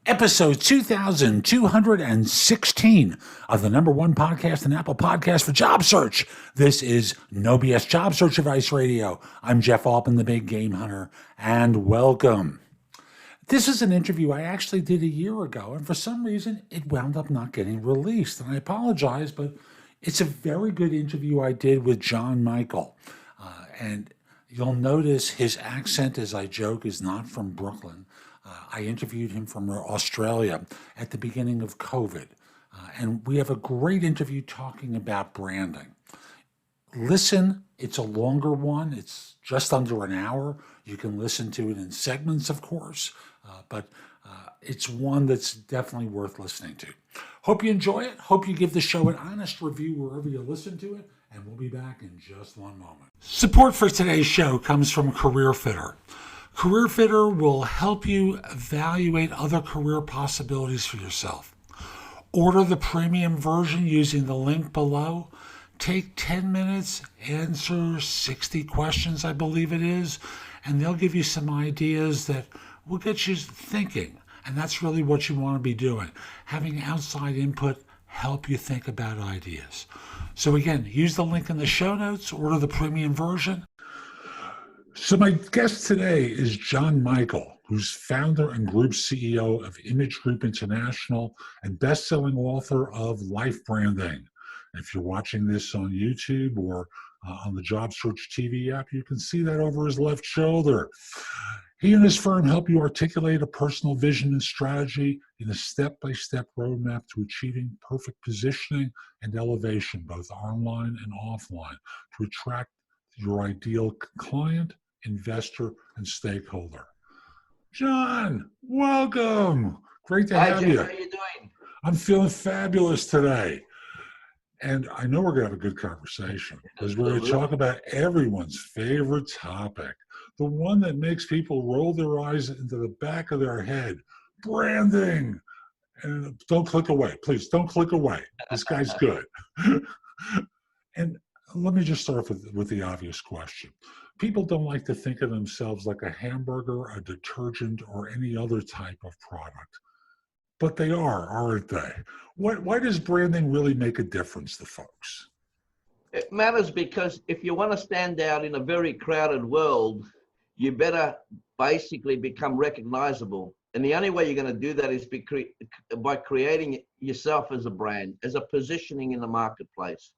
episode 2216 of the number one podcast in Apple Podcasts for job search. This is No BS Job Search Advice Radio. I'm Jeff Altman, the Big Game Hunter, and welcome. This is an interview I actually did a year ago, and for some reason, it wound up not getting released. And I apologize, but it's a very good interview I did with John Michael. And you'll notice his accent, as I joke, is not from Brooklyn. I interviewed him from Australia at the beginning of COVID. And we have a great interview talking about branding. Listen, it's a longer one. It's just under an hour. You can listen to it in segments, of course, but it's one that's definitely worth listening to. Hope you enjoy it. Hope you give the show an honest review wherever you listen to it, and we'll be back in just one moment. Support for today's show comes from Careerfitter. Careerfitter will help you evaluate other career possibilities for yourself. Order the premium version using the link below. Take 10 minutes, answer 60 questions, I believe it is, and they'll give you some ideas that will get you thinking. And that's really what you want to be doing. Having outside input help you think about ideas. So again, use the link in the show notes, order the premium version. So my guest today is John Michael, who's founder and group CEO of Image Group International and best-selling author of Life Branding. If you're watching this on YouTube or on the Job Search TV app, you can see that over his left shoulder. He and his firm help you articulate a personal vision and strategy in a step-by-step roadmap to achieving perfect positioning and elevation, both online and offline, to attract your ideal client, investor, and stakeholder. John, welcome. Great to have you. How are you doing? I'm feeling fabulous today. And I know we're going to have a good conversation because we're going to talk about everyone's favorite topic, the one that makes people roll their eyes into the back of their head, branding. And don't click away. Please don't click away. This guy's good. And let me just start with the obvious question. People don't like to think of themselves like a hamburger, a detergent, or any other type of product. But they are, aren't they? Why does branding really make a difference to folks? It matters because if you want to stand out in a very crowded world, you better basically become recognizable. And the only way you're going to do that is by creating yourself as a brand, as a positioning in the marketplace.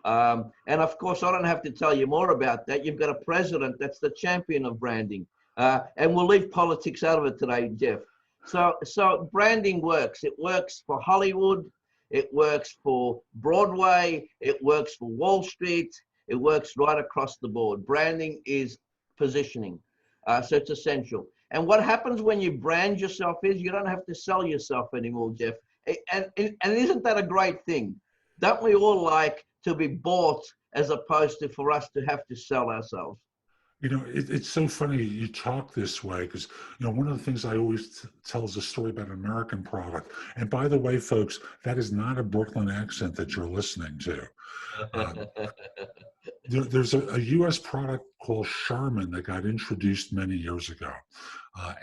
And of course, I don't have to tell you more about that. You've got a president that's the champion of branding. And we'll leave politics out of it today, Jeff. So branding works. It works for Hollywood. It works for Broadway. It works for Wall Street. It works right across the board. Branding is positioning. So it's essential. And what happens when you brand yourself is you don't have to sell yourself anymore, Jeff. And isn't that a great thing? Don't we all like to be bought as opposed to for us to have to sell ourselves? You know, it's so funny you talk this way because, you know, one of the things I always tell is a story about an American product. And by the way, folks, that is not a Brooklyn accent that you're listening to. There's a U.S. product called Charmin that got introduced many years ago.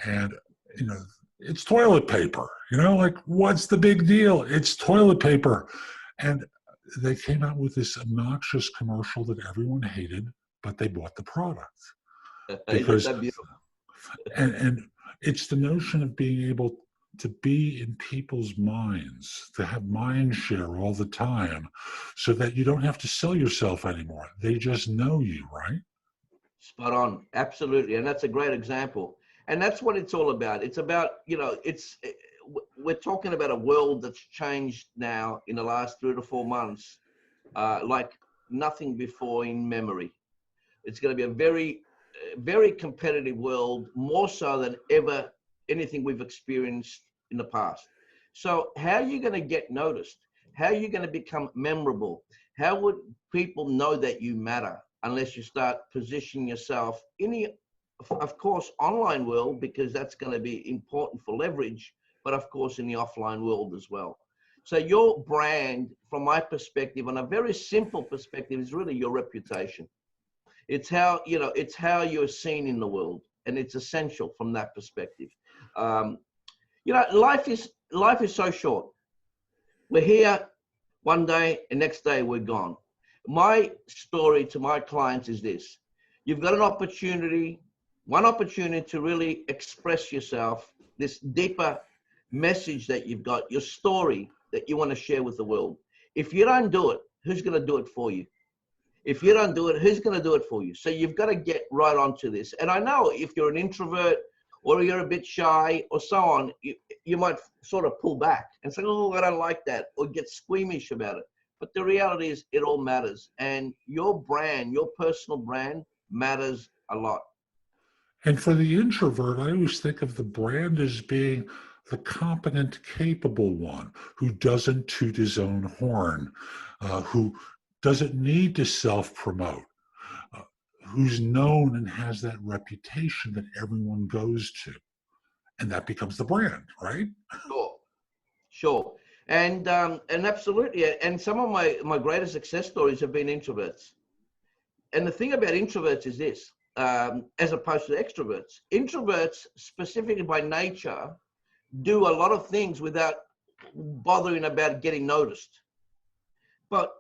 And, you know, it's toilet paper. You know, like, what's the big deal? It's toilet paper. And they came out with this obnoxious commercial that everyone hated, but they bought the product. Because, and it's the notion of being able to be in people's minds, to have mind share all the time, so that you don't have to sell yourself anymore. They just know you, right? Spot on. Absolutely. And that's a great example. And that's what it's all about. It's about, you know, we're talking about a world that's changed now in the last 3 to 4 months, like nothing before in memory. It's going to be a very, very competitive world, more so than ever anything we've experienced in the past. So how are you going to get noticed? How are you going to become memorable? How would people know that you matter unless you start positioning yourself in the, of course, online world, because that's going to be important for leverage, but of course in the offline world as well. So your brand, from my perspective, on a very simple perspective, is really your reputation. It's how, you know, it's how you're seen in the world, and it's essential from that perspective. You know, life is so short. We're here one day, and next day we're gone. My story to my clients is this: you've got one opportunity to really express yourself, this deeper message that you've got, your story that you want to share with the world. If you don't do it, who's going to do it for you? If you don't do it, who's going to do it for you? So you've got to get right onto this. And I know if you're an introvert or you're a bit shy or so on, you might sort of pull back and say, oh, I don't like that, or get squeamish about it. But the reality is it all matters. And your brand, your personal brand matters a lot. And for the introvert, I always think of the brand as being the competent, capable one who doesn't toot his own horn, who doesn't need to self-promote, who's known and has that reputation that everyone goes to. And that becomes the brand, right? Sure. And absolutely. And some of my greatest success stories have been introverts. And the thing about introverts is this, as opposed to extroverts. Introverts, specifically by nature, do a lot of things without bothering about getting noticed. But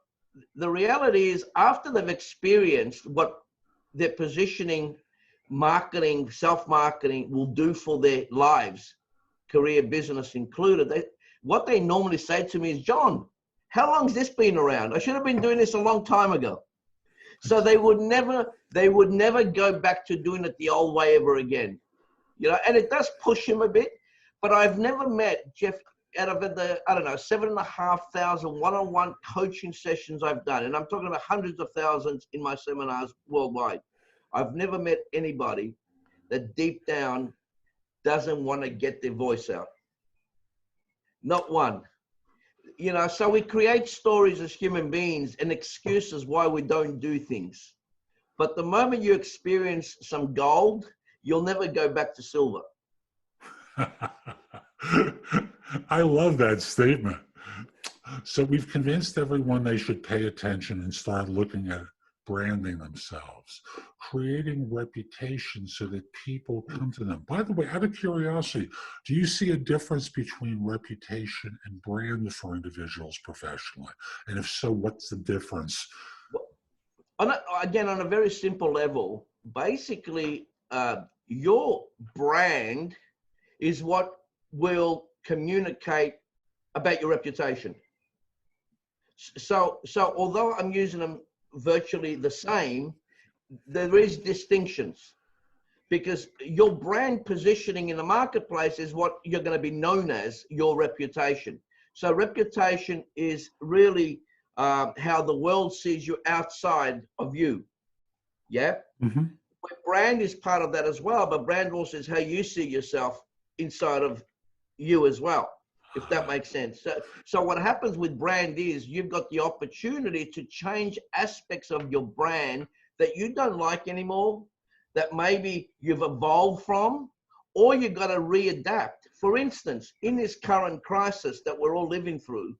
the reality is, after they've experienced what their positioning, marketing, self-marketing will do for their lives, career, business included, what they normally say to me is, John, how long has this been around? I should have been doing this a long time ago. So they would never go back to doing it the old way ever again. You know, and it does push him a bit, but I've never met Jeff out of the, 7,500 one-on-one coaching sessions I've done. And I'm talking about hundreds of thousands in my seminars worldwide. I've never met anybody that deep down doesn't want to get their voice out. Not one. You know, so we create stories as human beings and excuses why we don't do things. But the moment you experience some gold, you'll never go back to silver. I love that statement. So we've convinced everyone they should pay attention and start looking at branding themselves, creating reputation so that people come to them. By the way, out of curiosity, do you see a difference between reputation and brand for individuals professionally? And if so, what's the difference? Again, on a very simple level, basically, your brand is what will communicate about your reputation. So although I'm using them virtually the same, there is distinctions, because your brand positioning in the marketplace is what you're going to be known as, your reputation. So reputation is really how the world sees you outside of you. Yeah. Mm-hmm. Brand is part of that as well, but brand also is how you see yourself inside of you as well, if that makes sense. So what happens with brand is you've got the opportunity to change aspects of your brand that you don't like anymore, that maybe you've evolved from, or you've got to readapt. For instance, in this current crisis that we're all living through,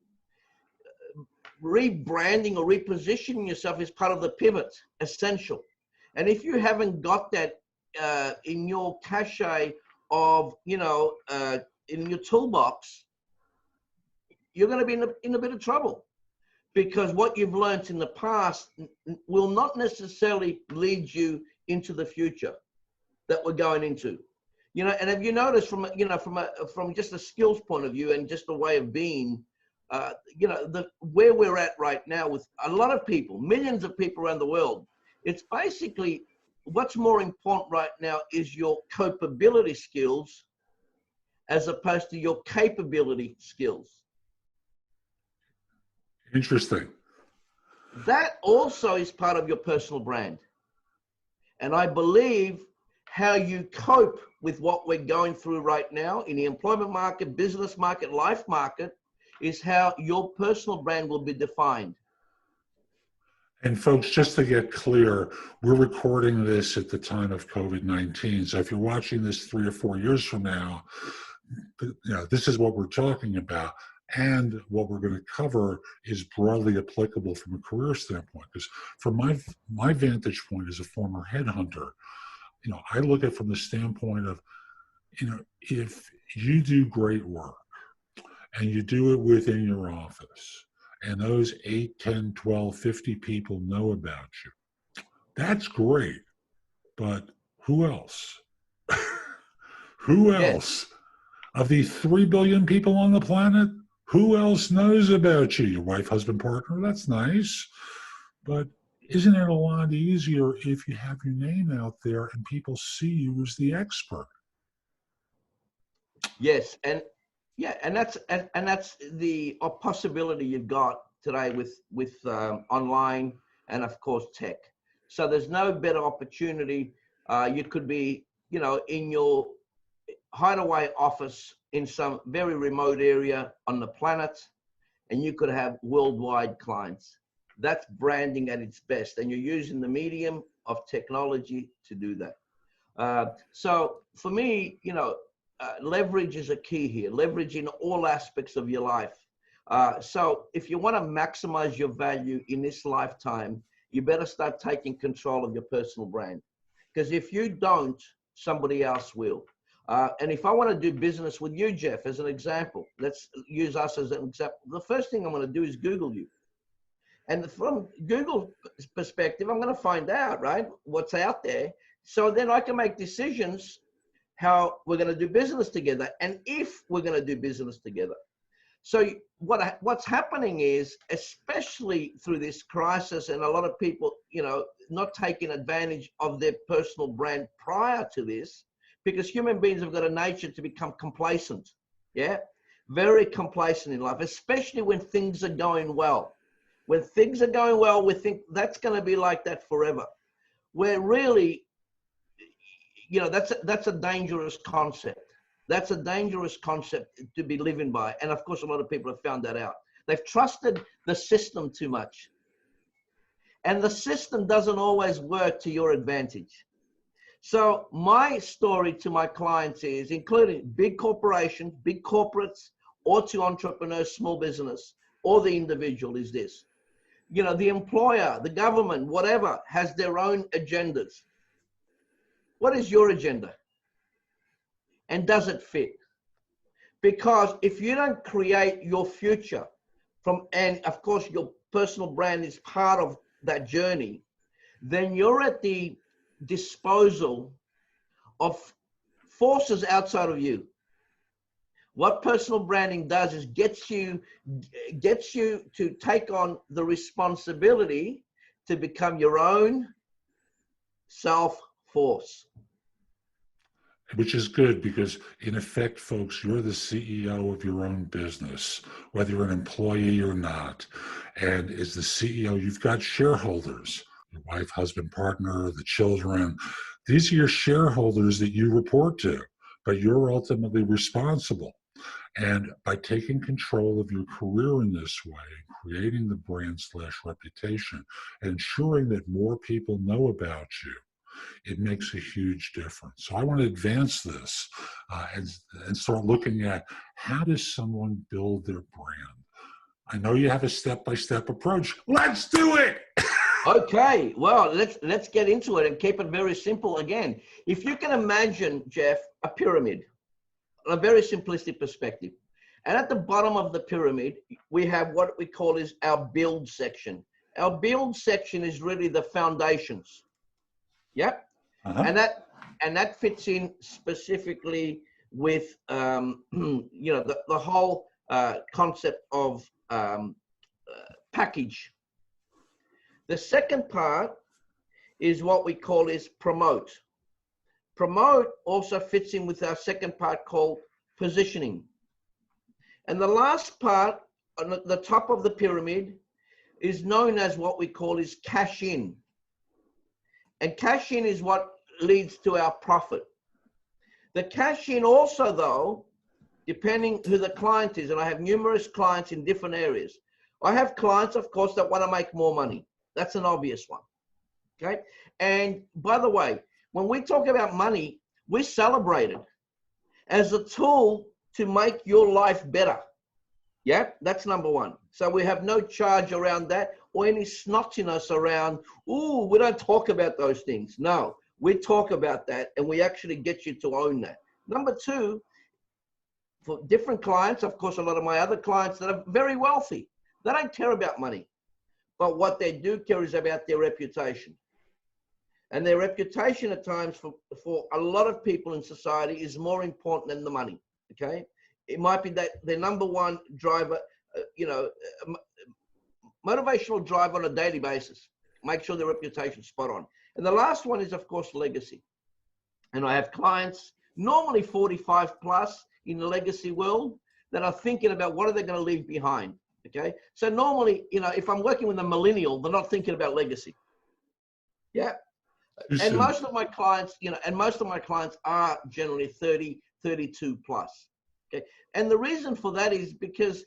rebranding or repositioning yourself is part of the pivot, essential. And if you haven't got that in your cachet of, in your toolbox, you're going to be in a bit of trouble, because what you've learned in the past will not necessarily lead you into the future that we're going into. And have you noticed from just a skills point of view and just a way of being, where we're at right now with a lot of people, millions of people around the world, it's basically what's more important right now is your copability skills as opposed to your capability skills. Interesting. That also is part of your personal brand. And I believe how you cope with what we're going through right now in the employment market, business market, life market, is how your personal brand will be defined. And folks, just to get clear, we're recording this at the time of COVID-19. So if you're watching this 3 or 4 years from now, this is what we're talking about. And what we're going to cover is broadly applicable from a career standpoint. Because from my vantage point as a former headhunter, I look at it from the standpoint of if you do great work and you do it within your office and those 8, 10, 12, 50 people know about you, that's great. But who else? Who Yes. else? Of the 3 billion people on the planet, who else knows about you? Your wife, husband, partner, that's nice. But isn't it a lot easier if you have your name out there and people see you as the expert? Yes, and that's the possibility you've got today with online and of course tech. So there's no better opportunity. You could be, in your hideaway office in some very remote area on the planet, and you could have worldwide clients. That's branding at its best, and you're using the medium of technology to do that. So for me, leverage is a key here. Leverage in all aspects of your life. So if you want to maximize your value in this lifetime, you better start taking control of your personal brand. Because if you don't, somebody else will. And if I want to do business with you, Jeff, as an example, let's use us as an example. The first thing I'm going to do is Google you. And from Google perspective, I'm going to find out, right, what's out there. So then I can make decisions how we're going to do business together and if we're going to do business together. So what's happening is, especially through this crisis and a lot of people, not taking advantage of their personal brand prior to this, because human beings have got a nature to become complacent. Yeah. Very complacent in life, especially when things are going well. When things are going well, we think that's going to be like that forever. Where really, that's a dangerous concept. That's a dangerous concept to be living by. And of course, a lot of people have found that out. They've trusted the system too much. And the system doesn't always work to your advantage. So my story to my clients is, including big corporations, big corporates, or to entrepreneurs, small business, or the individual, is this. The employer, the government, whatever, has their own agendas. What is your agenda? And does it fit? Because if you don't create your future and of course your personal brand is part of that journey, then you're at the disposal of forces outside of you. What personal branding does is gets you to take on the responsibility to become your own self-force. Which is good because, in effect, folks, you're the CEO of your own business, whether you're an employee or not. And as the CEO, you've got shareholders, your wife, husband, partner, the children. These are your shareholders that you report to, but you're ultimately responsible. And by taking control of your career in this way, creating the brand/reputation, ensuring that more people know about you, it makes a huge difference. So I want to advance this and start looking at, how does someone build their brand? I know you have a step-by-step approach. Let's do it. Okay, well, let's get into it and keep it very simple again. If you can imagine, Jeff, a pyramid, a very simplistic perspective. And at the bottom of the pyramid, we have what we call is our build section. Our build section is really the foundations. Yep. Uh-huh. And that fits in specifically with the whole concept of package. The second part is what we call is promote. Promote also fits in with our second part called positioning. And the last part on the top of the pyramid is known as what we call is cash in. And cash in is what leads to our profit. The cash in also, though, depending who the client is, and I have numerous clients in different areas. I have clients, of course, that want to make more money. That's an obvious one. Okay. And by the way, when we talk about money, we celebrate it as a tool to make your life better. Yeah, that's number one. So we have no charge around that or any snottiness around, ooh, we don't talk about those things. No, we talk about that and we actually get you to own that. Number two, for different clients, of course, a lot of my other clients that are very wealthy, they don't care about money. But what they do care is about their reputation. And their reputation at times for a lot of people in society is more important than the money, okay? It might be that their number one driver, motivational drive on a daily basis. Make sure their reputation's spot on. And the last one is, of course, legacy. And I have clients, normally 45 plus in the legacy world, that are thinking about what are they going to leave behind, okay? So normally, if I'm working with a millennial, they're not thinking about legacy. Yeah. And most of my clients, are generally 30, 32 plus, okay? And the reason for that is because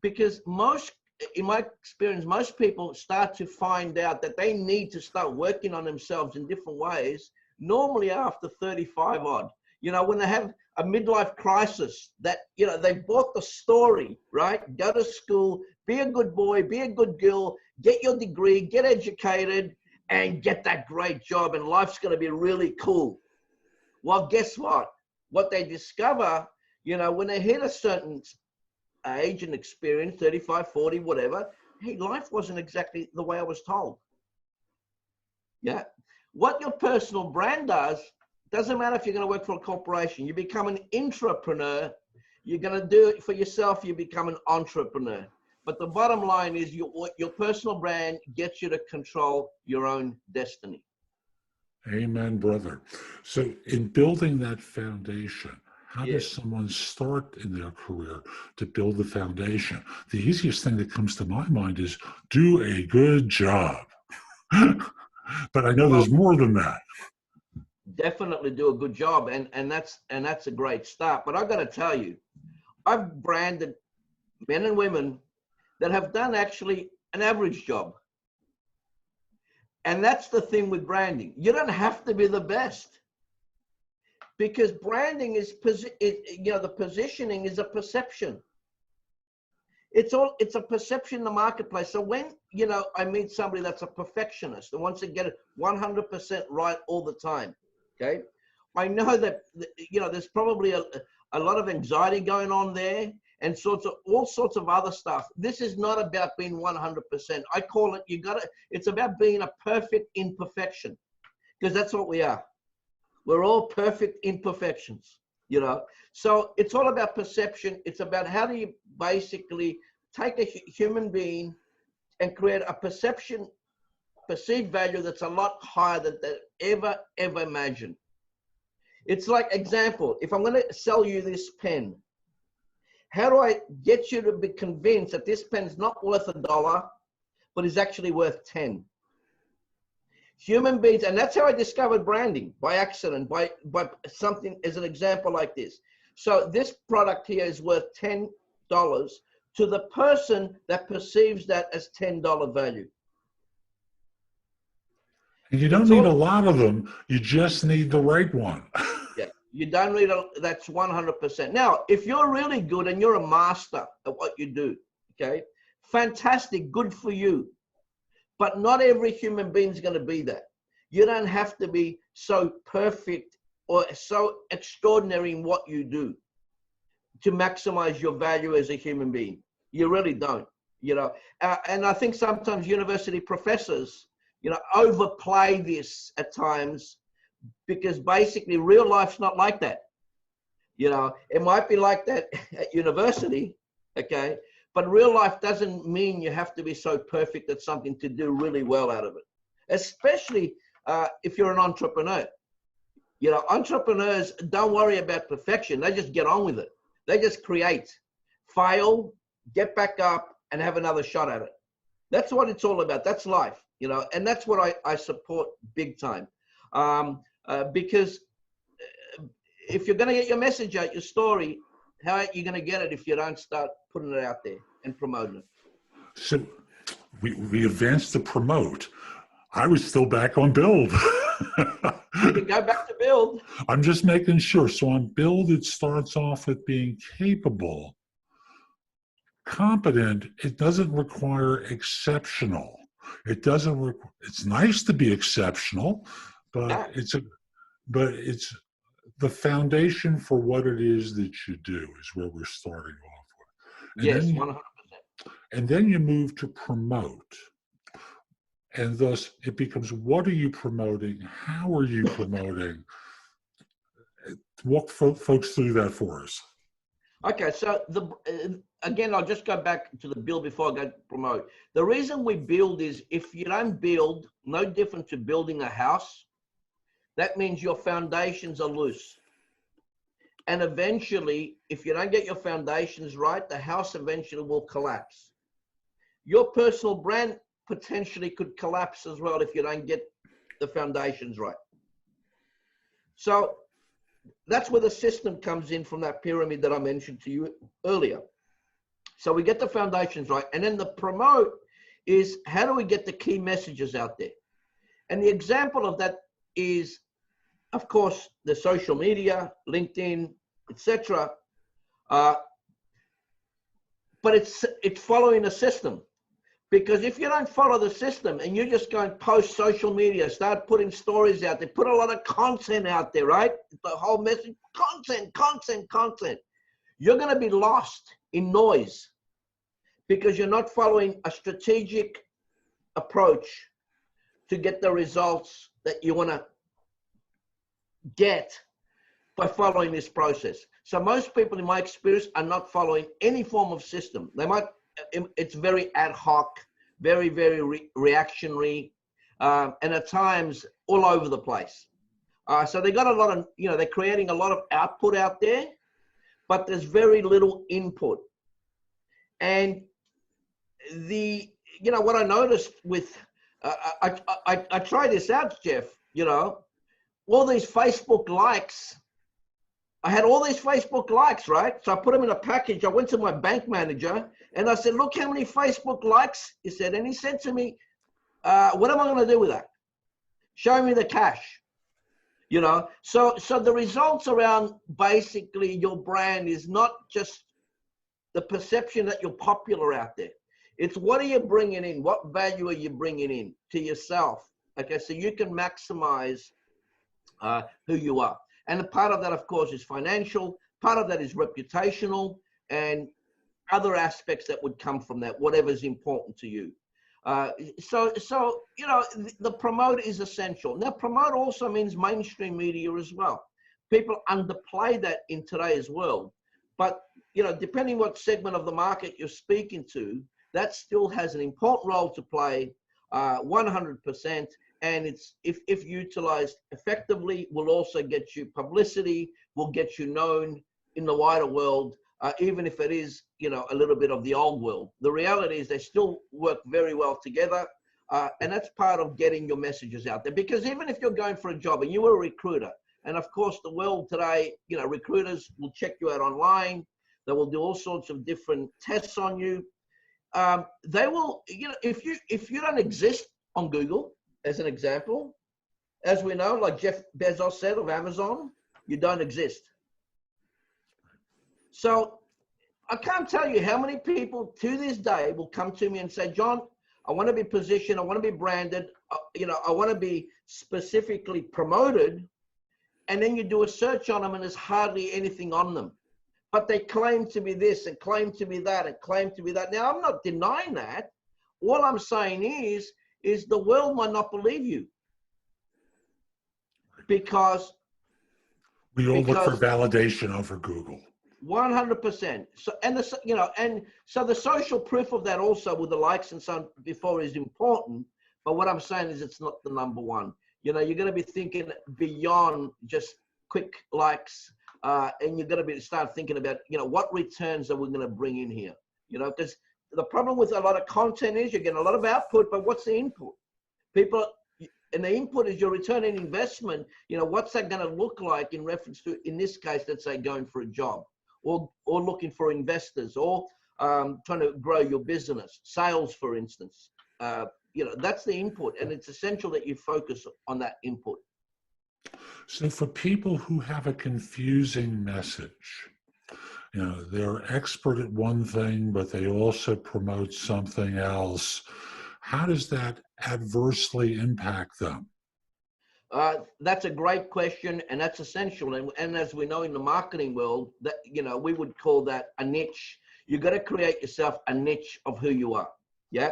in my experience, most people start to find out that they need to start working on themselves in different ways, normally after 35 odd. When they have a midlife crisis that, they bought the story, right? Go to school, be a good boy, be a good girl, get your degree, get educated, and get that great job, and life's going to be really cool. Well, guess what? What they discover, when they hit a certain age and experience, 35, 40, whatever, hey, life wasn't exactly the way I was told. Yeah. What your personal brand does, doesn't matter if you're going to work for a corporation. You become an intrapreneur. You're going to do it for yourself. You become an entrepreneur. But the bottom line is your personal brand gets you to control your own destiny. Amen, brother. So in building that foundation, how does someone start in their career to build the foundation? The easiest thing that comes to my mind is do a good job. But I know there's more than that. Definitely do a good job, and that's a great start. But I've got to tell you, I've branded men and women that have done actually an average job. And that's the thing with branding. You don't have to be the best, because branding is, the positioning is a perception. It's a perception in the marketplace. So when, I meet somebody that's a perfectionist and wants to get it 100% right all the time, okay? I know that, there's probably a lot of anxiety going on there, and all sorts of other stuff. This is not about being 100%. I call it, it's about being a perfect imperfection, because that's what we are. We're all perfect imperfections, So it's all about perception. It's about how do you basically take a human being and create a perceived value that's a lot higher than they ever imagined. It's like, example, if I'm going to sell you this pen, how do I get you to be convinced that this pen is not worth $1, but is actually worth 10? Human beings, and that's how I discovered branding, by accident, by something as an example like this. So this product here is worth $10 to the person that perceives that as $10 value. And you don't need a lot of them. You just need the right one. Yeah, you don't need that's 100%. Now, if you're really good and you're a master at what you do, okay, fantastic, good for you. But not every human being is going to be that. You don't have to be so perfect or so extraordinary in what you do to maximize your value as a human being. You really don't, and I think sometimes university professors, overplay this at times, because basically real life's not like that. It might be like that at university, okay? But real life doesn't mean you have to be so perfect at something to do really well out of it, especially if you're an entrepreneur. Entrepreneurs don't worry about perfection. They just get on with it. They just create, fail, get back up, and have another shot at it. That's what it's all about. That's life, and that's what I support big time. Because if you're going to get your message out, your story, how are you going to get it if you don't start putting it out there and promoting it? So we advanced to promote. I was still back on build. You can go back to build. I'm just making sure. So on build, it starts off with being capable, competent. It doesn't require exceptional. It's nice to be exceptional, but it's the foundation for what it is that you do is where we're starting off with. Yes, 100%. And then you move to promote. And thus it becomes, what are you promoting? How are you promoting? Walk folks through that for us. Okay, so again, I'll just go back to the build before I go to promote. The reason we build is if you don't build, no different to building a house, that means your foundations are loose. And eventually, if you don't get your foundations right, the house eventually will collapse. Your personal brand potentially could collapse as well if you don't get the foundations right. So that's where the system comes in from that pyramid that I mentioned to you earlier. So we get the foundations right. And then the promote is, how do we get the key messages out there? And the example of that is, of course, the social media, LinkedIn, etc. But it's following a system. Because if you don't follow the system and you just go and post social media, start putting stories out there, put a lot of content out there, right? The whole message, content. You're going to be lost in noise because you're not following a strategic approach to get the results that you want to get by following this process. So most people, in my experience, are not following any form of system. They might, it's very ad hoc, very, very reactionary, and at times all over the place. So they got a lot of, they're creating a lot of output out there, but there's very little input. And what I noticed with, I tried this out, Jeff, all these Facebook likes. I had all these Facebook likes, right? So I put them in a package. I went to my bank manager and I said, look how many Facebook likes. He said, and he said to me, what am I going to do with that? Show me the cash. So the results around basically your brand is not just the perception that you're popular out there. It's what are you bringing in? What value are you bringing in to yourself? Okay, so you can maximize who you are. And a part of that, of course, is financial. Part of that is reputational and other aspects that would come from that, whatever's important to you. So the promote is essential. Now, promote also means mainstream media as well. People underplay that in today's world. But, depending what segment of the market you're speaking to, that still has an important role to play, 100%. And it's, if utilized effectively, will also get you publicity, will get you known in the wider world, even if it is, a little bit of the old world. The reality is they still work very well together. And that's part of getting your messages out there. Because even if you're going for a job and you are a recruiter, and of course the world today, recruiters will check you out online. They will do all sorts of different tests on you. They will, if you don't exist on Google, as an example, as we know, like Jeff Bezos said of Amazon, you don't exist. So I can't tell you how many people to this day will come to me and say, John, I want to be positioned, I want to be branded, I want to be specifically promoted. And then you do a search on them and there's hardly anything on them. But they claim to be this and claim to be that and claim to be that. Now, I'm not denying that. All I'm saying is the world might not believe you. Because we all look for validation over Google. 100%. So, so the social proof of that also with the likes and so on before is important. But what I'm saying is it's not the number one. You're going to be thinking beyond just quick likes, and you're going to start thinking about, what returns are we going to bring in here? Because the problem with a lot of content is you're getting a lot of output, but what's the input? People, and the input is your return on investment. What's that going to look like in reference to, in this case, let's say going for a job or looking for investors or trying to grow your business, sales, for instance. That's the input, and it's essential that you focus on that input. So for people who have a confusing message, they're expert at one thing, but they also promote something else. How does that adversely impact them? That's a great question, and that's essential. And as we know in the marketing world, that we would call that a niche. You got to create yourself a niche of who you are. Yeah.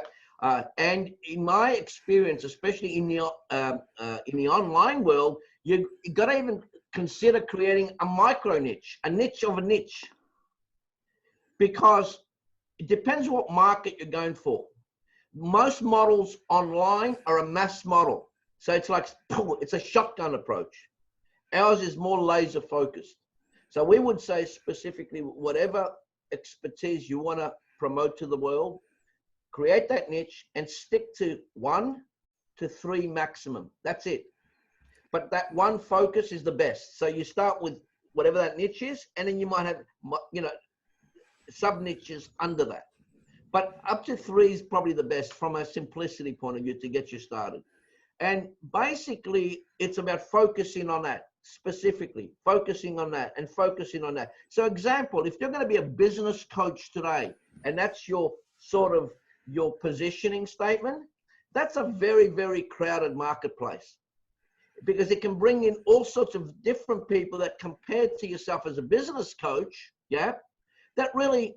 And in my experience, especially in the online world, you got to even consider creating a micro niche, a niche of a niche, because it depends what market you're going for. Most models online are a mass model. So it's like, it's a shotgun approach. Ours is more laser focused. So we would say specifically, whatever expertise you want to promote to the world, create that niche and stick to 1 to 3 maximum. That's it. But that one focus is the best. So you start with whatever that niche is, and then you might have, sub niches under that. But up to 3 is probably the best from a simplicity point of view to get you started. And basically, it's about focusing on that, specifically focusing on that and focusing on that. So example, if you're going to be a business coach today, and that's your sort of your positioning statement, that's a very, very crowded marketplace, because it can bring in all sorts of different people that compared to yourself as a business coach, yeah, that really,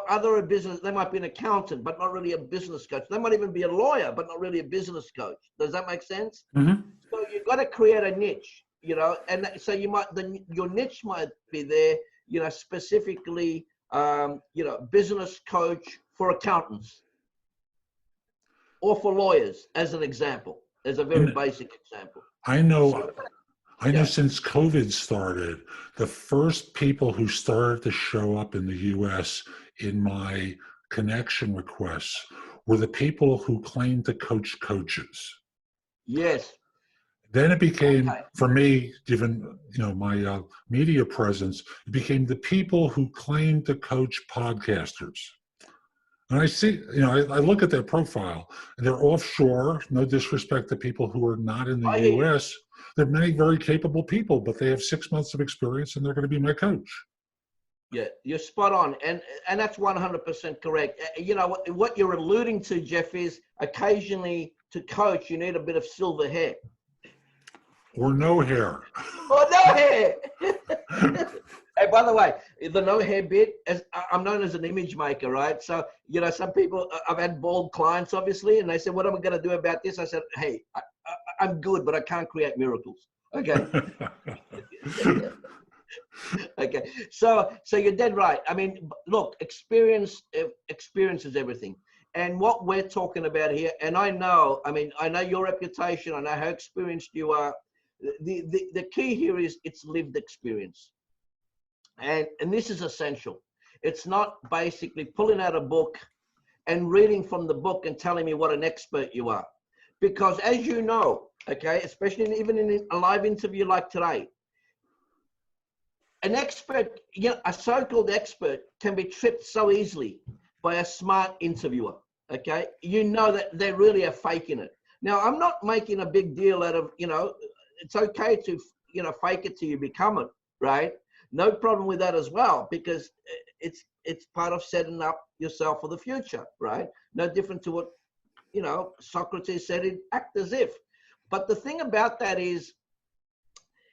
other a business, they might be an accountant, but not really a business coach. They might even be a lawyer, but not really a business coach. Does that make sense? Mm-hmm. So you've got to create a niche, and so your niche might be there, specifically, business coach for accountants or for lawyers, as an example, as a very basic example. I know since COVID started, the first people who started to show up in the US in my connection requests were the people who claimed to coach coaches. Yes. Then it became, for me, given my media presence, it became the people who claimed to coach podcasters. And I see, I look at their profile, and they're offshore. No disrespect to people who are not in the U.S. They're many very capable people, but they have 6 months of experience, and they're going to be my coach. Yeah, you're spot on, and that's 100% correct. What you're alluding to, Jeff, is occasionally to coach, you need a bit of silver hair. Or no hair. Or no hair. Hey, by the way, the no hair bit, I'm known as an image maker, right? So, some people, I've had bald clients, obviously, and they said, what am I going to do about this? I said, hey, I'm good, but I can't create miracles. Okay. Okay. So you're dead right. I mean, look, experience is everything. And what we're talking about here, and I know your reputation, I know how experienced you are. The key here is it's lived experience. And this is essential. It's not basically pulling out a book and reading from the book and telling me what an expert you are. Because as you know, okay, especially even in a live interview like today, an expert, a so-called expert can be tripped so easily by a smart interviewer, okay? That they really are faking it. Now, I'm not making a big deal out of, it's okay to, fake it till you become it, right? No problem with that as well, because it's part of setting up yourself for the future, right? No different to what, Socrates said in Act As If. But the thing about that is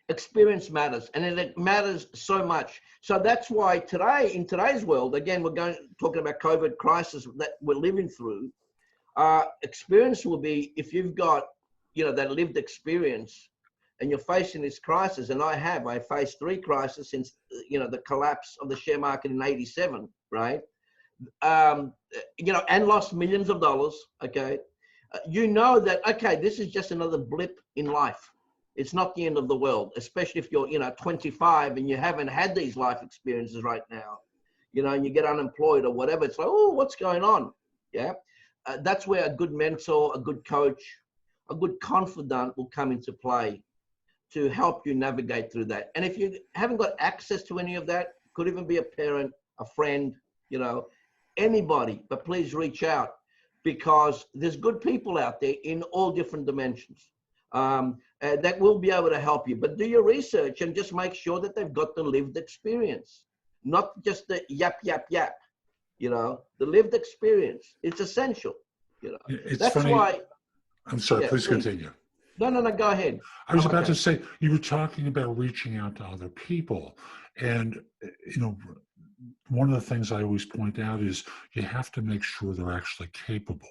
experience matters, and it matters so much. So that's why today, in today's world, again, we're talking about COVID crisis that we're living through. Experience will be, if you've got, that lived experience, and you're facing this crisis, and I faced 3 crises since, the collapse of the share market in '87, right? And lost millions of dollars, okay? That, okay, this is just another blip in life. It's not the end of the world, especially if you're, 25 and you haven't had these life experiences right now, and you get unemployed or whatever. It's like, oh, what's going on? Yeah. That's where a good mentor, a good coach, a good confidant will come into play to help you navigate through that. And if you haven't got access to any of that, could even be a parent, a friend, anybody, but please reach out, because there's good people out there in all different dimensions that will be able to help you. But do your research and just make sure that they've got the lived experience, not just the yap, the lived experience. It's essential. It's That's funny. why. I'm sorry, please continue. No, go ahead. I was I'm about to okay. say, you were talking about reaching out to other people. And, you know, one of the things I always point out is you have to make sure they're actually capable.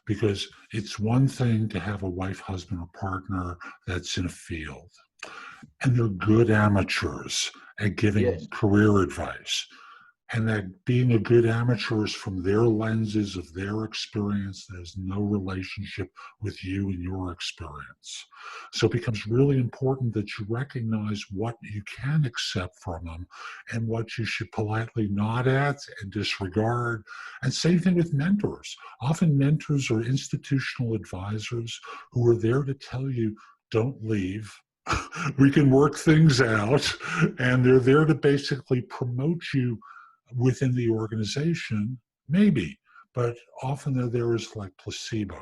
Because it's one thing to have a wife, husband, or partner that's in a field, and they're good amateurs at giving Yes. career advice. And that being a good amateur is from their lenses of their experience. There's no relationship with you and your experience. So it becomes really important that you recognize what you can accept from them and what you should politely nod at and disregard. And same thing with mentors. Often mentors are institutional advisors who are there to tell you, don't leave. We can work things out. And they're there to basically promote you within the organization, maybe, but often they're there as like placebos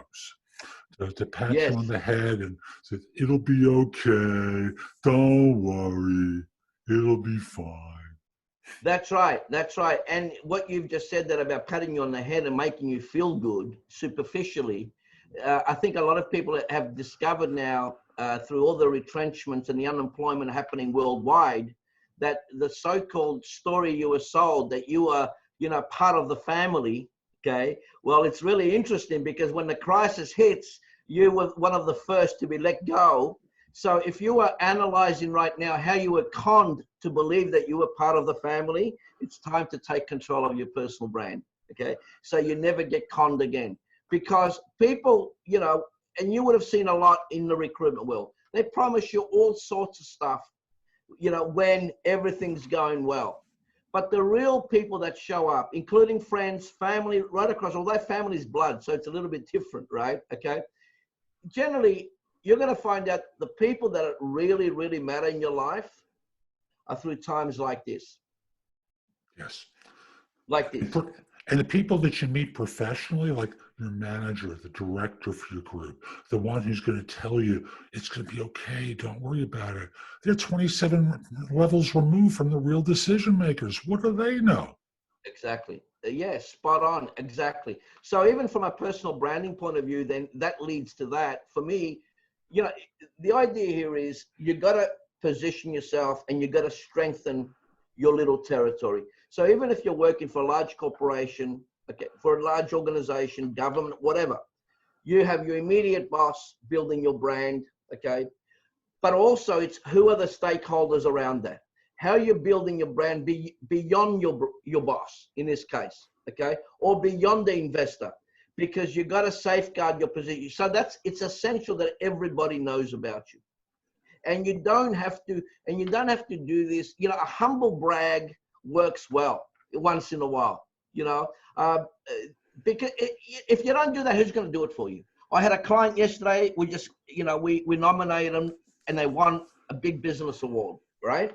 to pat you Yes. on the head and say, it'll be okay, don't worry, it'll be fine. That's right. That's right. And what you've just said that about patting you on the head and making you feel good superficially, I think a lot of people have discovered now through all the retrenchments and the unemployment happening worldwide, that the so-called story you were sold that you are, part of the family. Okay. Well, it's really interesting because when the crisis hits, you were one of the first to be let go. So if you are analyzing right now how you were conned to believe that you were part of the family, it's time to take control of your personal brand. Okay. So you never get conned again, because people, and you would have seen a lot in the recruitment world, they promise you all sorts of stuff, when everything's going well. But the real people that show up, including friends, family, right across, although family is blood, so it's a little bit different, right? Okay. Generally, you're going to find out the people that really, really matter in your life are through times like this. Yes. Like this. And the people that you meet professionally, like your manager, the director for your group, the one who's going to tell you it's going to be okay, don't worry about it. They're 27 levels removed from the real decision makers. What do they know? Exactly. Yes, spot on. Exactly. So even from a personal branding point of view, then that leads to that. For me, the idea here is you got to position yourself and you got to strengthen your little territory. So even if you're working for a large corporation, okay, for a large organization, government, whatever, you have your immediate boss building your brand, okay? But also it's who are the stakeholders around that? How you're building your brand beyond your boss in this case, okay? Or beyond the investor, because you got to safeguard your position. So it's essential that everybody knows about you. And you don't have to do this, a humble brag works well once in a while, because if you don't do that, who's going to do it for you? I had a client yesterday, we just, we nominated them and they won a big business award, right?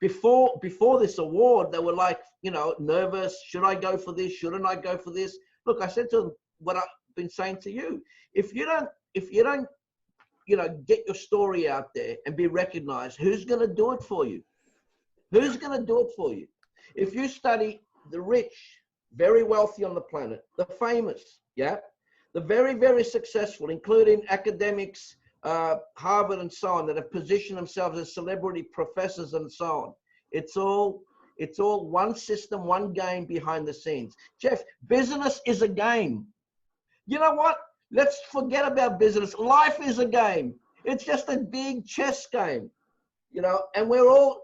Before this award, they were like, nervous. Should I go for this? Shouldn't I go for this? Look, I said to them what I've been saying to you. If you don't, get your story out there and be recognized, who's going to do it for you? Who's going to do it for you? If you study the rich, very wealthy on the planet, the famous, yeah, the very, very successful, including academics, Harvard and so on, that have positioned themselves as celebrity professors and so on. It's all one system, one game behind the scenes. Jeff, business is a game. You know what? Let's forget about business. Life is a game. It's just a big chess game, and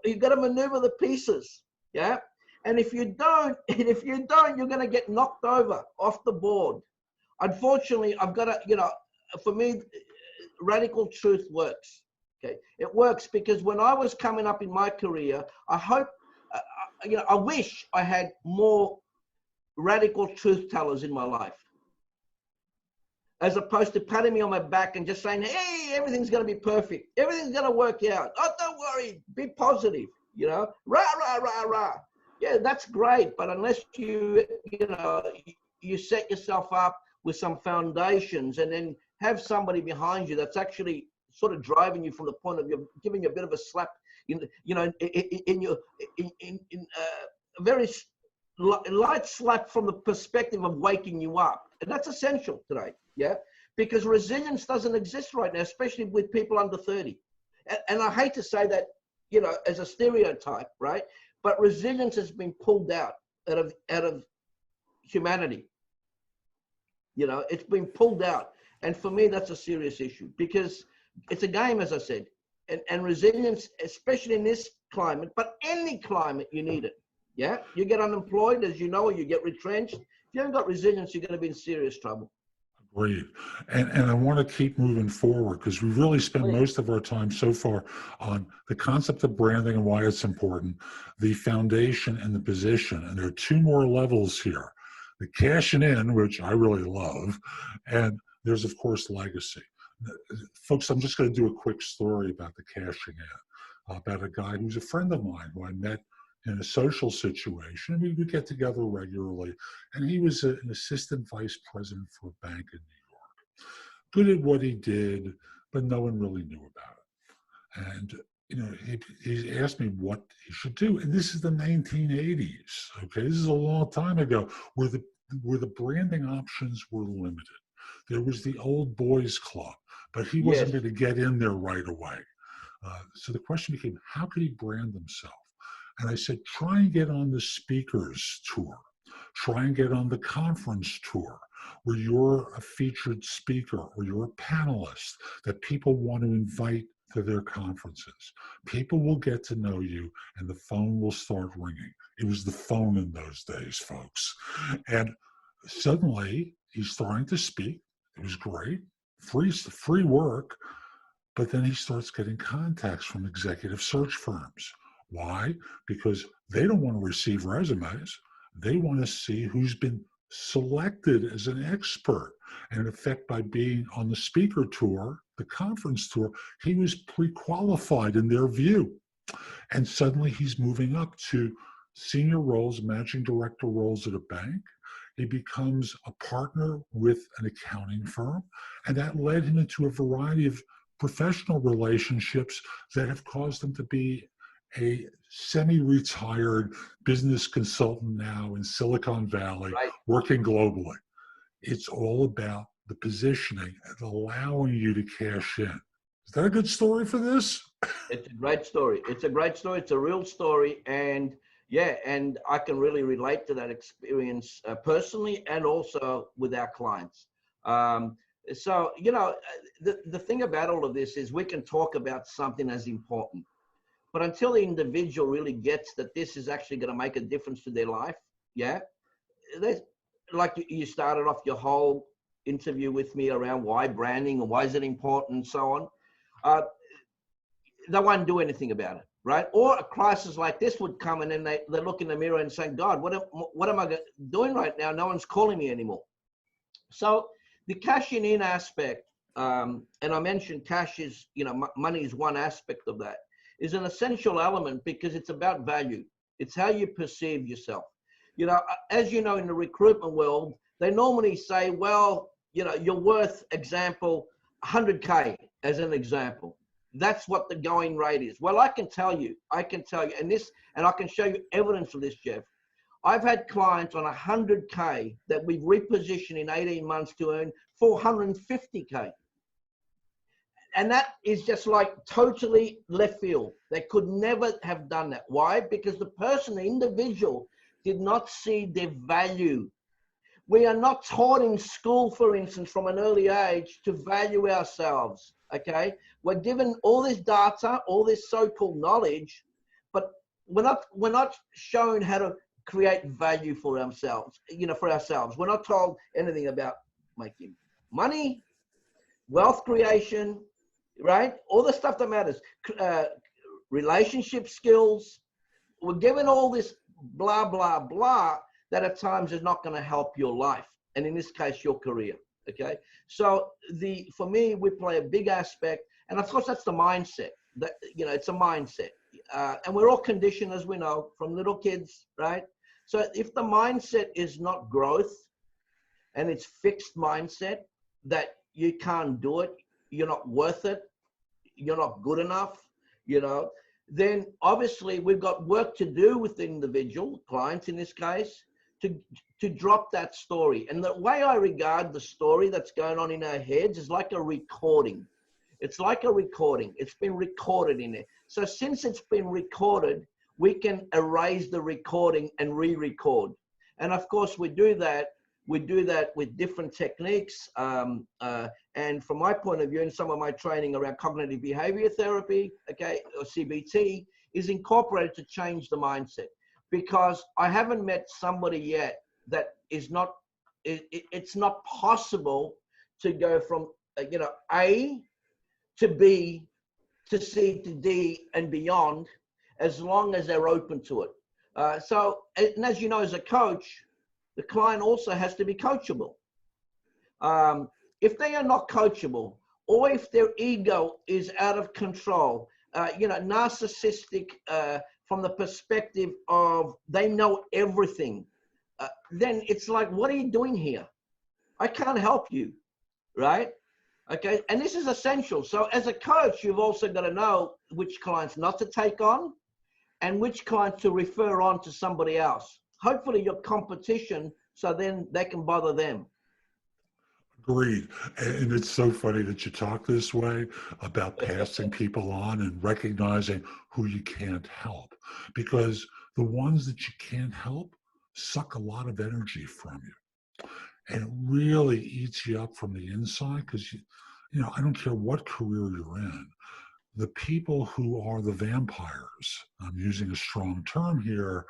you got to maneuver the pieces. Yeah. And if you don't, you're going to get knocked over off the board. Unfortunately, I've got to, for me, radical truth works. Okay. It works because when I was coming up in my career, I wish I had more radical truth tellers in my life, as opposed to patting me on my back and just saying, hey, everything's going to be perfect. Everything's going to work out. Oh, don't worry. Be positive, rah, rah, rah, rah. Yeah, that's great. But unless you set yourself up with some foundations and then have somebody behind you that's actually sort of driving you from the point of view, giving you a bit of a slap in a very light slap from the perspective of waking you up. And that's essential today. Yeah. because resilience doesn't exist right now, especially with people under 30. And I hate to say that, you know, as a stereotype, right? But resilience has been pulled out of humanity. You know, it's been pulled out. And for me, that's a serious issue, because it's a game, as I said, and resilience, especially in this climate, but any climate, you need it. Yeah, you get unemployed, as you know, or you get retrenched. If you haven't got resilience, you're going to be in serious trouble. Agreed. And I want to keep moving forward, because we really spent most of our time so far on the concept of branding and why it's important, the foundation and the position. And there are two more levels here: the cashing in, which I really love, and there's, of course, legacy. Folks, I'm just going to do a quick story about the cashing in, about a guy who's a friend of mine who I met in a social situation. We would get together regularly, and he was an assistant vice president for a bank in New York. Good at what he did, but no one really knew about it. And you know, he asked me what he should do, and this is the 1980s. Okay, this is a long time ago, where the branding options were limited. There was the old boys club, but he wasn't going to get in there right away. So the question became, how could he brand himself? And I said, try and get on the speakers tour. Try and get on the conference tour, where you're a featured speaker or you're a panelist that people want to invite to their conferences. People will get to know you, and the phone will start ringing. It was the phone in those days, folks. And suddenly he's starting to speak. It was great, free work. But then he starts getting contacts from executive search firms. Why? Because they don't want to receive resumes. They want to see who's been selected as an expert. And in effect, by being on the speaker tour, the conference tour, he was pre-qualified in their view. And suddenly he's moving up to senior roles, managing director roles at a bank. He becomes a partner with an accounting firm. And that led him into a variety of professional relationships that have caused him to be a semi-retired business consultant now in Silicon Valley, working globally. It's all about the positioning and allowing you to cash in. Is that a good story for this? It's a great story. It's a great story. It's a real story. And yeah, and I can really relate to that experience personally, and also with our clients. So, you know, the thing about all of this is we can talk about something as important, but until the individual really gets that this is actually going to make a difference to their life, yeah, like you started off your whole interview with me around why branding and why is it important and so on, they won't do anything about it, right? Or a crisis like this would come, and then they look in the mirror and say, God, what am I doing right now? No one's calling me anymore. So the cashing in aspect, and I mentioned cash is, you know, money is one aspect of that, is an essential element, because it's about value. It's how you perceive yourself. You know, as you know, in the recruitment world, they normally say, well, you know, you're worth, example, 100K as an example. That's what the going rate is. Well, I can tell you, and I can show you evidence of this, Jeff. I've had clients on 100K that we've repositioned in 18 months to earn 450K. And that is just like totally left field. They could never have done that. Why? Because the person, the individual, did not see their value. We are not taught in school, for instance, from an early age to value ourselves, okay? We're given all this data, all this so-called knowledge, but we're not shown how to create value for ourselves, you know, for ourselves. We're not told anything about making money, wealth creation, right? All the stuff that matters, relationship skills. We're given all this blah, blah, blah that at times is not going to help your life. And in this case, your career. Okay. So for me, we play a big aspect. And of course, that's the mindset. That, you know, it's a mindset. And we're all conditioned, as we know, from little kids, right? So if the mindset is not growth, and it's fixed mindset that you can't do it, you're not worth it, you're not good enough, you know, then obviously we've got work to do with the individual clients in this case to drop that story. And the way I regard the story that's going on in our heads is like a recording. It's like a recording. It's been recorded in there. So since it's been recorded, we can erase the recording and re-record. And of course, we do that with different techniques. And from my point of view, and some of my training around cognitive behavior therapy, okay, or CBT, is incorporated to change the mindset. Because I haven't met somebody yet that is not, it's not possible to go from, A to B to C to D and beyond, as long as they're open to it. And as you know, as a coach, the client also has to be coachable. If they are not coachable, or if their ego is out of control, narcissistic from the perspective of they know everything, then it's like, what are you doing here? I can't help you, right? Okay, and this is essential. So as a coach, you've also got to know which clients not to take on and which clients to refer on to somebody else. Hopefully your competition, so then they can bother them. Agreed. And it's so funny that you talk this way about passing people on and recognizing who you can't help, because the ones that you can't help suck a lot of energy from you. And it really eats you up from the inside, because, I don't care what career you're in, the people who are the vampires, I'm using a strong term here,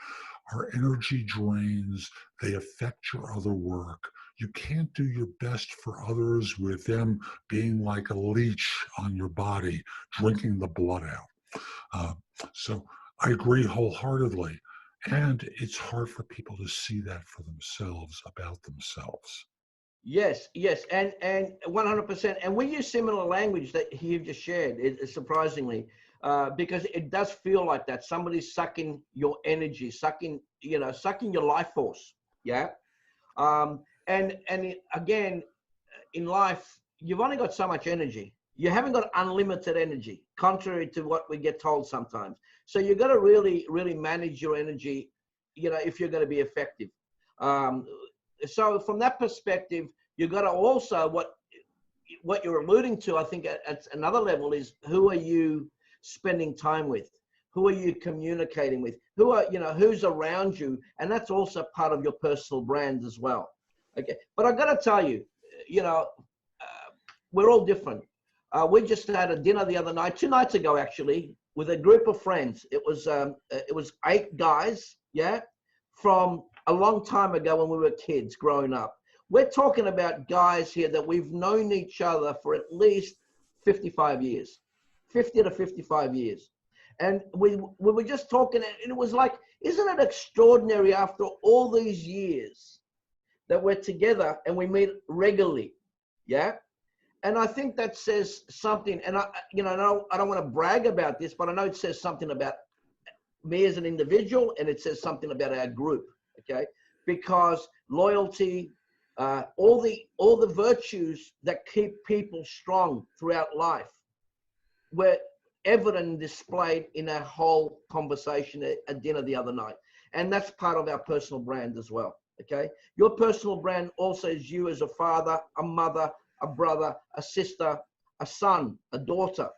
are energy drains. They affect your other work. You can't do your best for others with them being like a leech on your body, drinking the blood out. So I agree wholeheartedly. And it's hard for people to see that for themselves, about themselves. Yes, and 100%. And we use similar language that you've just shared, surprisingly, because it does feel like that. Somebody's sucking your energy, sucking your life force. Yeah. And again, in life, you've only got so much energy. You haven't got unlimited energy, contrary to what we get told sometimes. So you've got to really, really manage your energy, if you're going to be effective. So from that perspective, you've got to also, what you're alluding to, I think at another level, is who are you spending time with? Who are you communicating with? Who's around you? And that's also part of your personal brand as well. Okay. But I got to tell you, we're all different. We just had a dinner the other night, 2 nights ago, actually, with a group of friends. It was 8 guys, yeah, from a long time ago when we were kids growing up. We're talking about guys here that we've known each other for at least 55 years, 50 to 55 years. And we were just talking, and it was like, isn't it extraordinary after all these years that we're together and we meet regularly? Yeah. And I think that says something, and I don't want to brag about this, but I know it says something about me as an individual, and it says something about our group. Okay, because loyalty, all the virtues that keep people strong throughout life were evident and displayed in our whole conversation at dinner the other night. And that's part of our personal brand as well. Okay, your personal brand also is you as a father, a mother, a brother, a sister, a son, a daughter.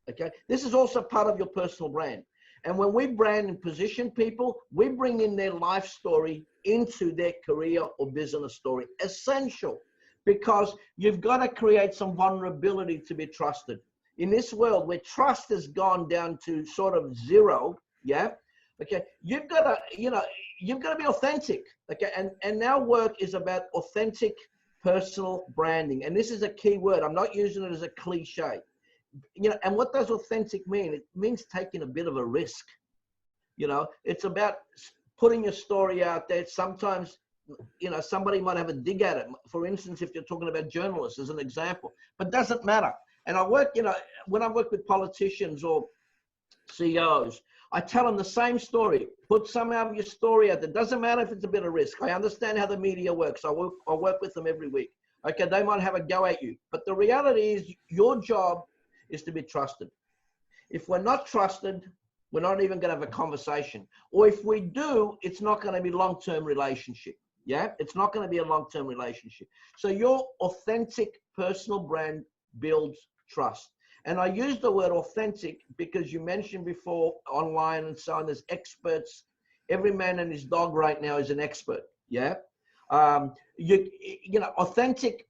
Okay, this is also part of your personal brand. And when we brand and position people, we bring in their life story into their career or business story. Essential, because you've got to create some vulnerability to be trusted. In this world where trust has gone down to sort of zero, yeah, okay, you've got to be authentic. Okay, and our work is about authentic personal branding. And this is a key word. I'm not using it as a cliche. And what does authentic mean? It means taking a bit of a risk. It's about putting your story out there. Sometimes, somebody might have a dig at it. For instance, if you're talking about journalists as an example, but doesn't matter. And I work, when I work with politicians or CEOs, I tell them the same story. Put some of your story out there. Doesn't matter if it's a bit of risk. I understand how the media works. I work with them every week. Okay, they might have a go at you. But the reality is your job is to be trusted. If we're not trusted, we're not even going to have a conversation. Or if we do, it's not going to be long-term relationship. Yeah, it's not going to be a long-term relationship. So your authentic personal brand builds trust. And I use the word authentic because you mentioned before online and so on, there's experts. Every man and his dog right now is an expert. Yeah. You know, authentic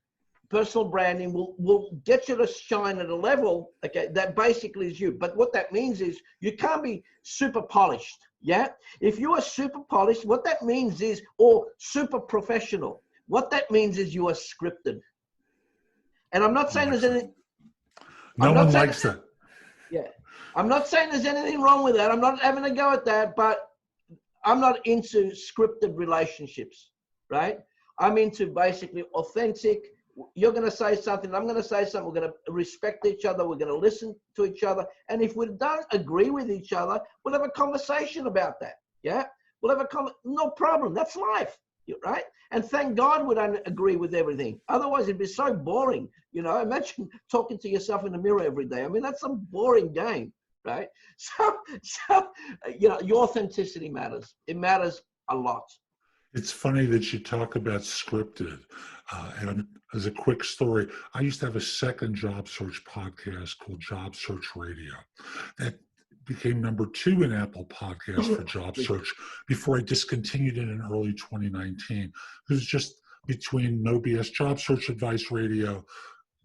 personal branding will get you to shine at a level, okay, that basically is you. But what that means is you can't be super polished. Yeah. If you are super polished, what that means is, or super professional, what that means is you are scripted. And I'm not saying there's anything. No one likes that. Yeah. I'm not saying there's anything wrong with that. I'm not having a go at that, but I'm not into scripted relationships, right? I'm into basically authentic. You're going to say something, I'm going to say something. We're going to respect each other. We're going to listen to each other. And if we don't agree with each other, we'll have a conversation about that. Yeah. We'll have no problem. That's life, right? And thank God we don't agree with everything. Otherwise it'd be so boring. You know, imagine talking to yourself in the mirror every day. I mean, that's some boring game, right? So, you know, your authenticity matters. It matters a lot. It's funny that you talk about scripted. And as a quick story, I used to have a second job search podcast called Job Search Radio that became #2 in Apple Podcasts for job search before I discontinued it in early 2019. It was just between No BS Job Search Advice Radio,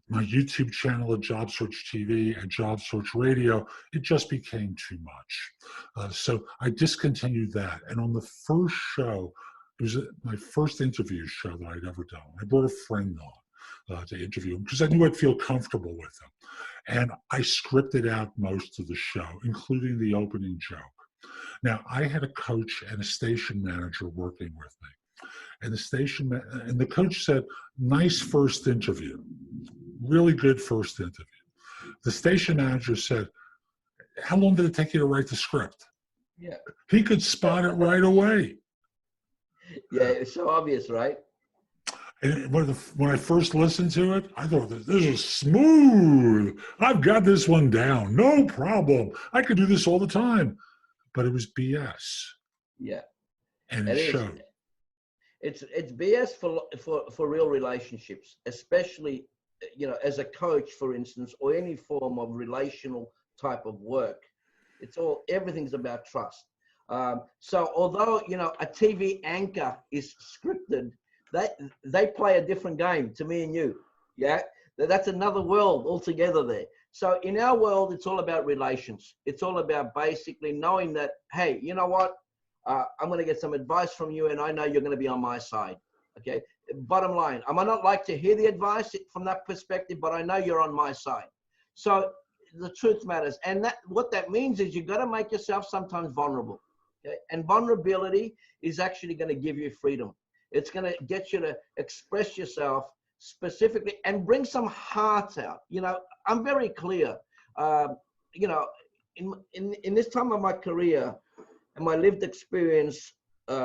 my YouTube channel at Job Search TV, and Job Search Radio, it just became too much. So I discontinued that. And on the first show, it was my first interview show that I'd ever done. I brought a friend on to interview him because I knew I'd feel comfortable with him. And I scripted out most of the show, including the opening joke. Now, I had a coach and a station manager working with me. And the coach said, "Nice first interview. Really good first interview." The station manager said, "How long did it take you to write the script?" Yeah. He could spot it right away. Yeah, it's so obvious, right? And when I first listened to it, I thought, this is smooth. I've got this one down. No problem. I could do this all the time. But it was BS. Yeah. And it showed. It's BS for real relationships, especially, you know, as a coach, for instance, or any form of relational type of work. Everything's about trust. So although, you know, a TV anchor is scripted, they play a different game to me and you. Yeah. That's another world altogether there. So in our world, it's all about relations. It's all about basically knowing that, hey, you know what? I'm going to get some advice from you, and I know you're going to be on my side. Okay. Bottom line, I might not like to hear the advice from that perspective, but I know you're on my side. So the truth matters. And what that means is you've got to make yourself sometimes vulnerable. Okay? And vulnerability is actually going to give you freedom. It's going to get you to express yourself specifically and bring some heart out. You know, I'm very clear. You know, in this time of my career and my lived experience, you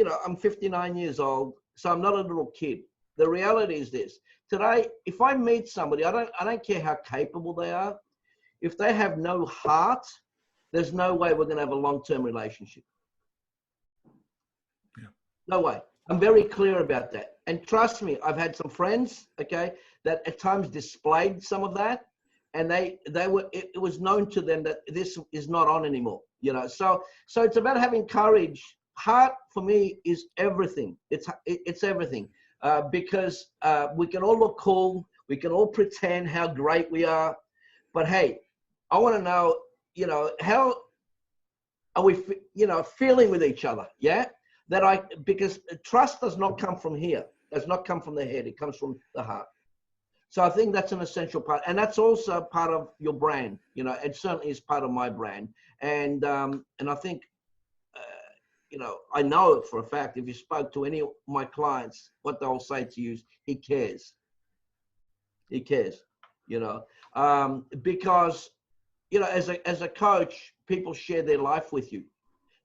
know, I'm 59 years old, so I'm not a little kid. The reality is this: today, if I meet somebody, I don't care how capable they are. If they have no heart, there's no way we're going to have a long-term relationship. Yeah. No way. I'm very clear about that. And trust me, I've had some friends, okay, that at times displayed some of that, and it was known to them that this is not on anymore, you know. So it's about having courage. Heart for me is everything. It's everything, because we can all look cool, we can all pretend how great we are, but hey, I want to know, you know, how are we, you know, feeling with each other? Yeah. Because trust does not come from here. Does not come from the head. It comes from the heart. So I think that's an essential part. And that's also part of your brand. You know, it certainly is part of my brand. And I think, you know, I know it for a fact, if you spoke to any of my clients, what they'll say to you is, he cares. He cares, you know, because, you know, as a coach, people share their life with you.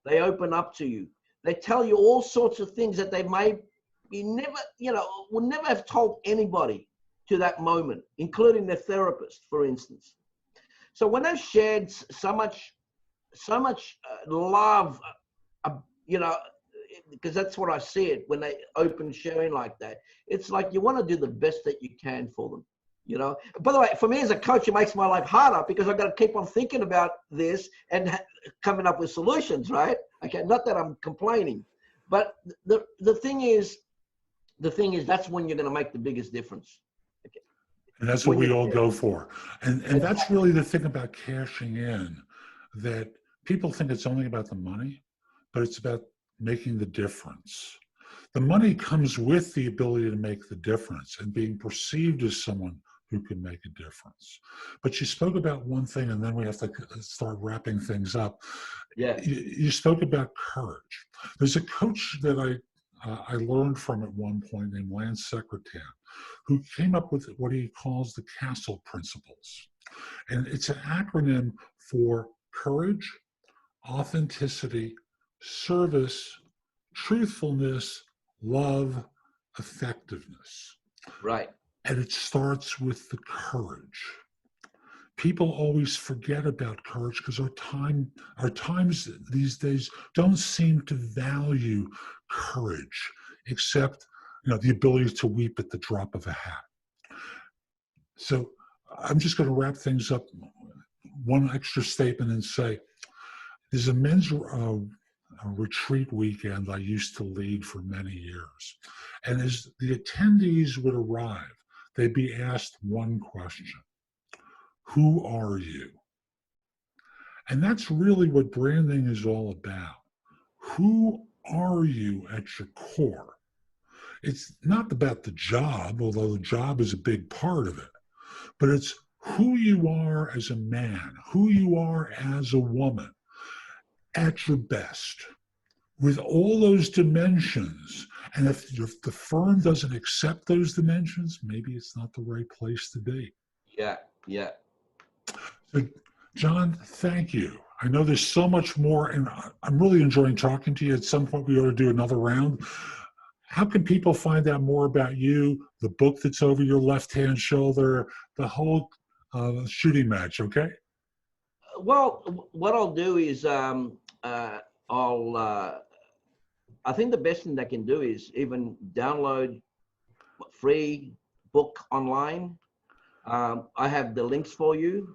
They open up to you. They tell you all sorts of things that they may be never, you know, would never have told anybody to that moment, including their therapist, for instance. So when they've shared so much love, you know, because that's what I see it when they open sharing like that. It's like you want to do the best that you can for them. By the way, for me as a coach, it makes my life harder because I've got to keep on thinking about this and coming up with solutions, right? Okay, not that I'm complaining, but the thing is, that's when you're going to make the biggest difference. Okay. And that's what we all go for. And that's really the thing about cashing in, that people think it's only about the money, but it's about making the difference. The money comes with the ability to make the difference and being perceived as someone who can make a difference. But you spoke about one thing, and then we have to start wrapping things up. Yeah. You spoke about courage. There's a coach that I learned from at one point named Lance Secretan, who came up with what he calls the Castle Principles. And it's an acronym for courage, authenticity, service, truthfulness, love, effectiveness. Right. And it starts with the courage. People always forget about courage because our times these days don't seem to value courage, except the ability to weep at the drop of a hat. So I'm just going to wrap things up. One extra statement and say, there's a men's retreat weekend I used to lead for many years. And as the attendees would arrive, they'd be asked one question: who are you? And that's really what branding is all about. Who are you at your core? It's not about the job, although the job is a big part of it, but it's who you are as a man, who you are as a woman, at your best, with all those dimensions. And if the firm doesn't accept those dimensions, maybe it's not the right place to be. Yeah. So, John, thank you. I know there's so much more, and I'm really enjoying talking to you. At some point, we ought to do another round. How can people find out more about you, the book that's over your left-hand shoulder, the whole shooting match, okay? Well, what I'll do is I think the best thing they can do is even download free book online. I have the links for you.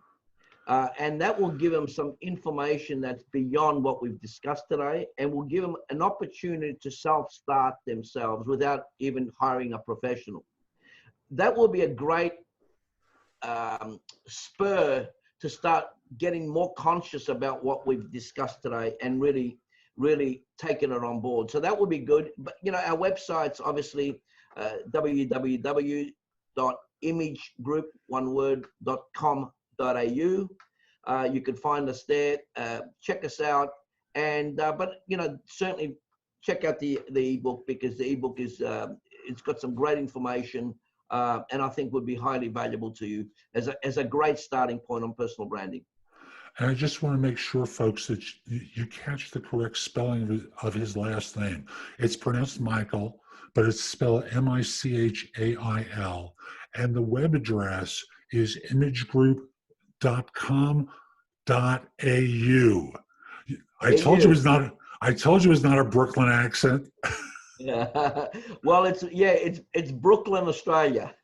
And that will give them some information that's beyond what we've discussed today, and will give them an opportunity to self-start themselves without even hiring a professional. That will be a great spur to start getting more conscious about what we've discussed today and really taking it on board. So that would be good. But, our website's obviously www.imagegroup.com.au. You can find us there. Check us out, and but certainly check out the ebook, because the ebook is it's got some great information, and I think would be highly valuable to you as a great starting point on personal branding. And I just want to make sure, folks, that you catch the correct spelling of his last name. It's pronounced Michael, but it's spelled Michael. And the web address is imagegroup.com.au. I told you it's not a Brooklyn accent. Yeah. Well, it's Brooklyn, Australia.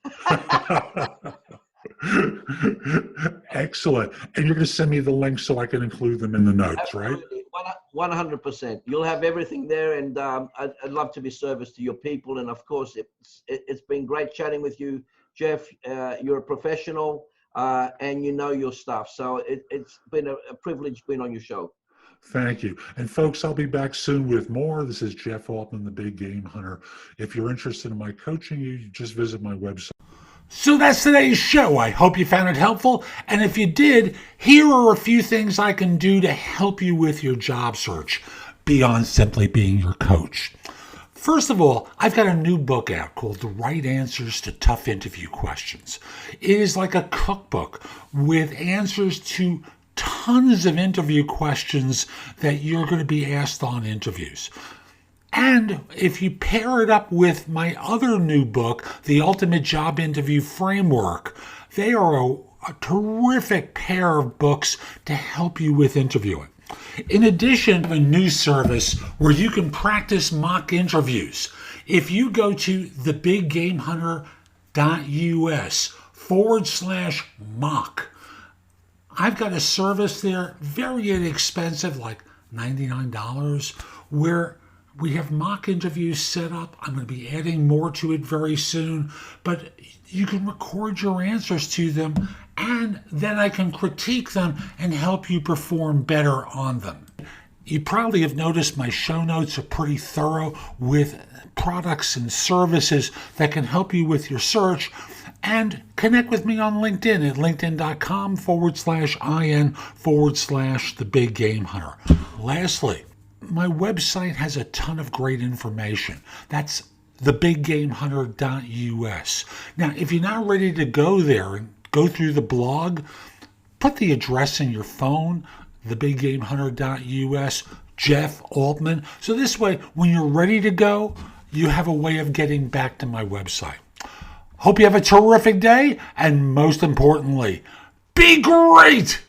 Excellent. And you're going to send me the links so I can include them in the notes, Absolutely. right? 100%. You'll have everything there, and I'd love to be service to your people. And of course, it's been great chatting with you, Jeff. You're a professional, and you know your stuff. So it's been a privilege being on your show. Thank you. And folks, I'll be back soon with more. This is Jeff Altman, the Big Game Hunter. If you're interested in my coaching, you just visit my website. So that's today's show. I hope you found it helpful. And if you did, here are a few things I can do to help you with your job search beyond simply being your coach. First of all, I've got a new book out called The Right Answers to Tough Interview Questions. It is like a cookbook with answers to tons of interview questions that you're going to be asked on interviews. And if you pair it up with my other new book, The Ultimate Job Interview Framework, they are a terrific pair of books to help you with interviewing. In addition, I have a new service where you can practice mock interviews. If you go to thebiggameHunter.us/mock, I've got a service there, very inexpensive, like $99, where we have mock interviews set up. I'm going to be adding more to it very soon, but you can record your answers to them, and then I can critique them and help you perform better on them. You probably have noticed my show notes are pretty thorough with products and services that can help you with your search. And connect with me on LinkedIn at linkedin.com/in/thebiggamehunter. Lastly, my website has a ton of great information. That's thebiggamehunter.us. Now, if you're not ready to go there and go through the blog, put the address in your phone, thebiggamehunter.us, Jeff Altman. So this way, when you're ready to go, you have a way of getting back to my website. Hope you have a terrific day, and most importantly, be great!